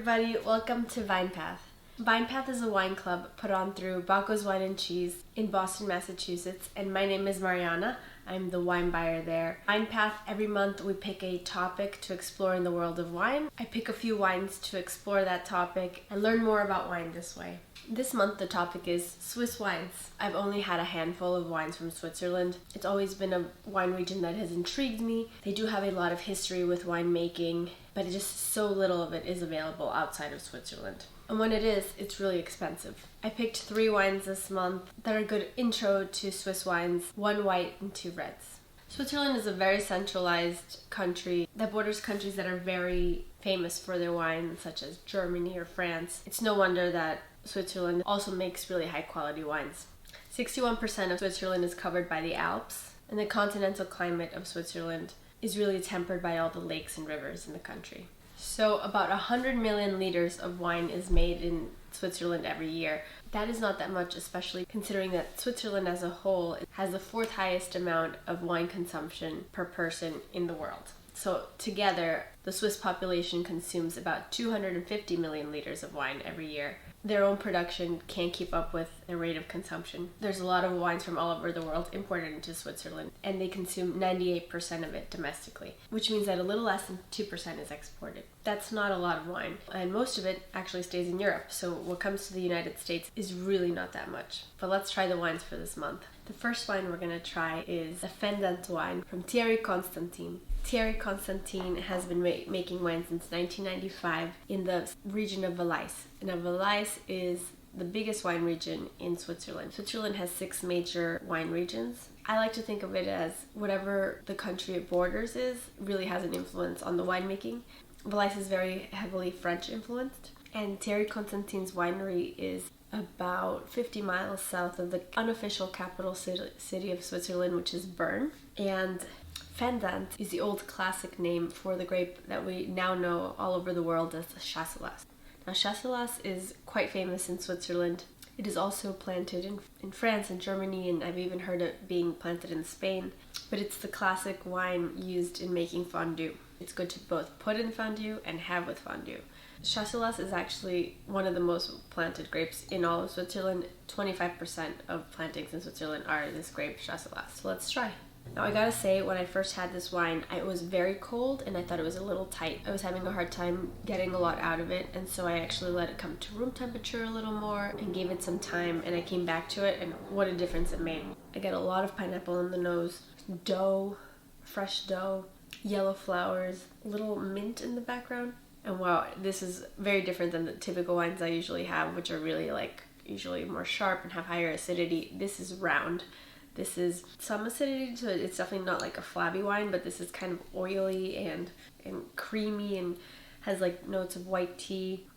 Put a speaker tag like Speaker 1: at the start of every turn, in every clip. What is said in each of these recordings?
Speaker 1: everybody, welcome to Vinepath. Vinepath is a wine club put on through Baco's Wine and Cheese in Boston, Massachusetts, and my name is Mariana. I'm the wine buyer there. Vinepath, every month we pick a topic to explore in the world of wine. I pick a few wines to explore that topic and learn more about wine this way. This month the topic is Swiss wines. I've only had a handful of wines from Switzerland. It's always been a wine region that has intrigued me. They do have a lot of history with winemaking, but just so little of it is available outside of Switzerland. And when it is, it's really expensive. I picked 3 wines this month that are a good intro to Swiss wines, 1 white and 2 reds. Switzerland is a very centralized country that borders countries that are very famous for their wine, such as Germany or France. It's no wonder that Switzerland also makes really high quality wines. 61% of Switzerland is covered by the Alps, and the continental climate of Switzerland is really tempered by all the lakes and rivers in the country. So about 100 million liters of wine is made in Switzerland every year. That is not that much, especially considering that Switzerland as a whole has the 4th highest amount of wine consumption per person in the world. So together, the Swiss population consumes about 250 million liters of wine every year. Their own production can't keep up with their rate of consumption. There's a lot of wines from all over the world imported into Switzerland, and they consume 98% of it domestically, which means that a little less than 2% is exported. That's not a lot of wine, and most of it actually stays in Europe, so what comes to the United States is really not that much. But let's try the wines for this month. The first wine we're going to try is a Fendant wine from Thierry Constantin. Thierry Constantin has been making wine since 1995 in the region of Valais. Now, Valais is the biggest wine region in Switzerland. Switzerland has 6 major wine regions. I like to think of it as whatever the country it borders is really has an influence on the winemaking. Valais is very heavily French influenced, and Thierry Constantin's winery is about 50 miles south of the unofficial capital city of Switzerland, which is Bern. And Fendant is the old classic name for the grape that we now know all over the world as the Chasselas. Now, Chasselas is quite famous in Switzerland. It is also planted in France and Germany, and I've even heard it being planted in Spain. But it's the classic wine used in making fondue. It's good to both put in fondue and have with fondue. Chasselas is actually one of the most planted grapes in all of Switzerland. 25% of plantings in Switzerland are this grape Chasselas. So let's try. Now, I gotta say, when I first had this wine, it was very cold and I thought it was a little tight. I was having a hard time getting a lot out of it, and so I actually let it come to room temperature a little more and gave it some time, and I came back to it, and what a difference it made. I get a lot of pineapple in the nose, dough, fresh dough, yellow flowers, little mint in the background. And wow, this is very different than the typical wines I usually have, which are really usually more sharp and have higher acidity. This is round. This is some acidity to it. It's definitely not like a flabby wine, but this is kind of oily and creamy and has notes of white tea.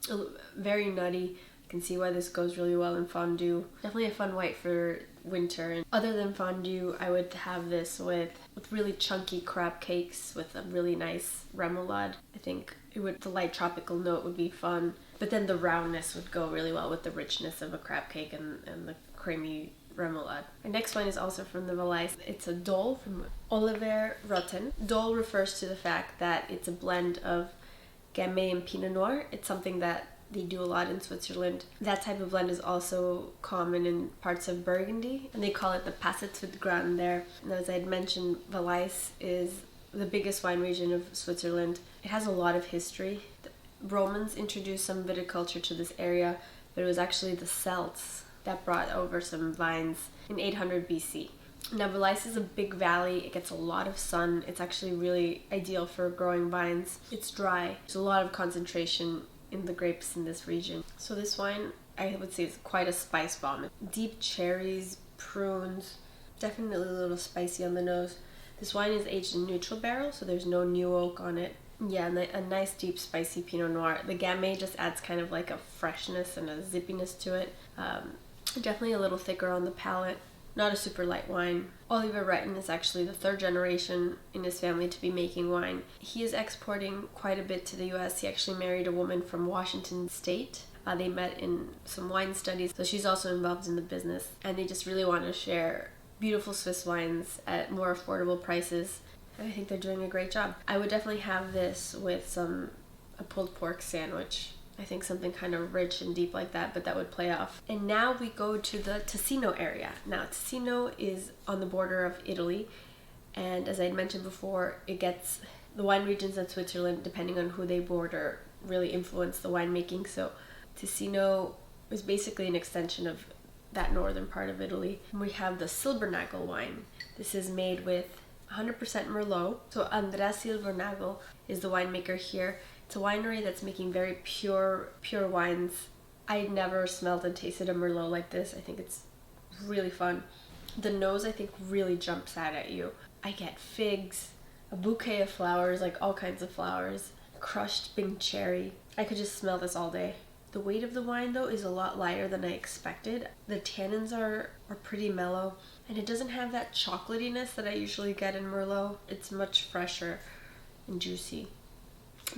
Speaker 1: Very nutty. I can see why this goes really well in fondue. Definitely a fun white for winter. And other than fondue, I would have this with really chunky crab cakes with a really nice remoulade. I think the light tropical note would be fun, but then the roundness would go really well with the richness of a crab cake and the creamy remoulade. Our next one is also from the Valais. It's a Dôle from Oliver Rotten. Dôle refers to the fact that it's a blend of Gamay and Pinot Noir. It's something that they do a lot in Switzerland. That type of blend is also common in parts of Burgundy, and they call it the Passat Grand there. And as I had mentioned, Valais is the biggest wine region of Switzerland. It has a lot of history. The Romans introduced some viticulture to this area, but it was actually the Celts that brought over some vines in 800 BC. Now, Valais is a big valley. It gets a lot of sun. It's actually really ideal for growing vines. It's dry. There's a lot of concentration in the grapes in this region. So this wine, I would say, is quite a spice bomb. Deep cherries, prunes, definitely a little spicy on the nose. This wine is aged in neutral barrel, so there's no new oak on it. Yeah, a nice deep spicy Pinot Noir. The Gamay just adds kind of like a freshness and a zippiness to it. Definitely a little thicker on the palate. Not a super light wine. Oliver Rotten is actually the 3rd generation in his family to be making wine. He is exporting quite a bit to the US. He actually married a woman from Washington State. They met in some wine studies, so she's also involved in the business. And they just really want to share beautiful Swiss wines at more affordable prices. And I think they're doing a great job. I would definitely have this with a pulled pork sandwich. I think something kind of rich and deep like that, but that would play off. And now we go to the Ticino area. Now Ticino is on the border of Italy, and as I had mentioned before, it gets the wine regions in Switzerland, depending on who they border, really influence the winemaking. So Ticino is basically an extension of that northern part of Italy. And we have the Silbernagl wine. This is made with 100% Merlot. So Andrea Silbernagl is the winemaker here. It's a winery that's making very pure wines. I never smelled and tasted a Merlot like this. I think it's really fun. The nose, I think, really jumps out at you. I get figs, a bouquet of flowers, like all kinds of flowers, crushed pink cherry. I could just smell this all day. The weight of the wine, though, is a lot lighter than I expected. The tannins are pretty mellow, and it doesn't have that chocolatiness that I usually get in Merlot. It's much fresher and juicy.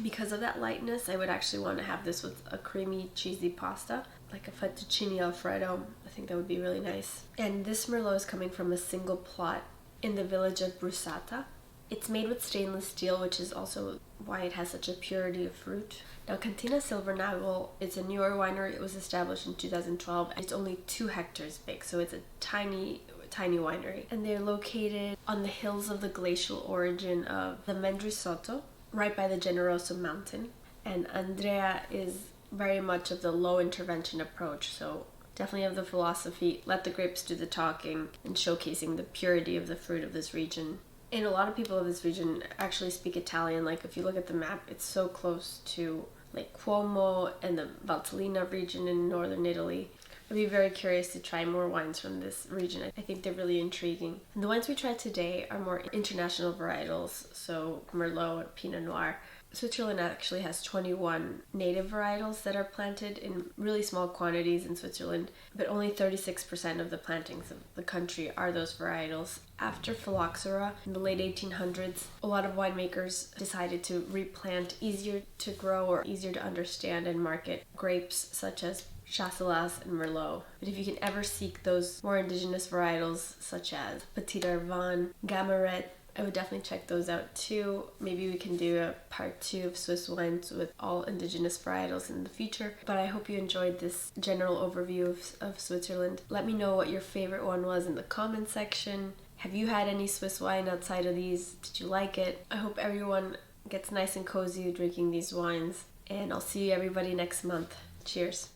Speaker 1: Because of that lightness, I would actually want to have this with a creamy, cheesy pasta, like a fettuccine alfredo. I think that would be really nice. And this Merlot is coming from a single plot in the village of Brussata. It's made with stainless steel, which is also why it has such a purity of fruit. Now, Cantina Silbernagl is a newer winery. It was established in 2012. It's only 2 hectares big, so it's a tiny winery. And they're located on the hills of the glacial origin of the Mendrisotto, right by the Generoso mountain. And Andrea is very much of the low intervention approach, so definitely of the philosophy, let the grapes do the talking, and showcasing the purity of the fruit of this region. And a lot of people of this region actually speak Italian. Like, if you look at the map, it's so close to like Como and the Valtellina region in northern Italy. I'd be very curious to try more wines from this region. I think they're really intriguing. And the wines we tried today are more international varietals, so Merlot and Pinot Noir. Switzerland actually has 21 native varietals that are planted in really small quantities in Switzerland, but only 36% of the plantings of the country are those varietals. After phylloxera in the late 1800s, a lot of winemakers decided to replant easier to grow or easier to understand and market grapes such as Chasselas and Merlot. But if you can ever seek those more indigenous varietals such as Petit Arvan, Gameret, I would definitely check those out too. Maybe we can do a part 2 of Swiss wines with all indigenous varietals in the future. But I hope you enjoyed this general overview of Switzerland. Let me know what your favorite one was in the comment section. Have you had any Swiss wine outside of these? Did you like it? I hope everyone gets nice and cozy drinking these wines. And I'll see everybody next month. Cheers.